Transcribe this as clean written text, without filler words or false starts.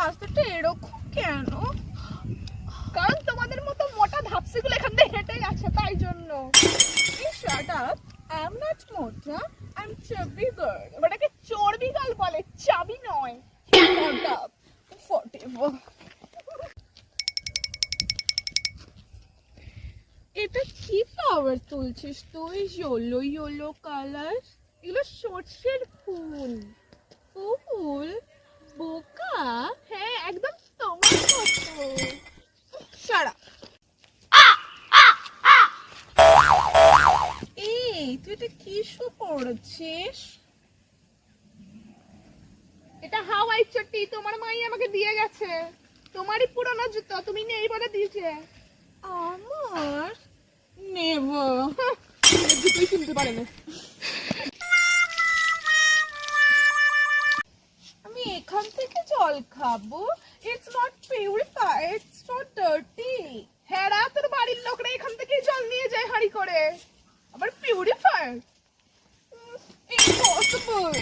রাস্তাটা এরকম কেন? কারণ তোমাদের মতো মোটা ধাপসিগুলো এখান থেকে হেঁটে গেছে তাই জন্য। Shut up. I'm not মোটা, I'm chubby girl. ওটাকে চর্বি গাল বলে, চাবি নয়। Shut up. Whatever. এটা কি ফ্লাওয়ার তুলছিস তুই? Yellow yellow colour. এগুলো সর্ষের ফুল। ফুল? বোকা? হ্যাঁ, একদম তোমার মতো। সারা এই তুই এটা কি শু পড়ছিস? এটা হাওয়াই চটি, তোমার মাই আমাকে দিয়ে গেছে। তোমারই পুরনো জুতো, তুমি নেই বলে দিয়েছে। আমার নেভার, জুতোই কিনতে পারে না। আমি এখান থেকে জল খাবো? It's not purified, it's not dirty. হ্যাঁ, তোর বাড়ির লোকরা এখান থেকে জল নিয়ে যায় হাঁড়ি করে, আবার পিউরিফাইড? ইম্পসিবল।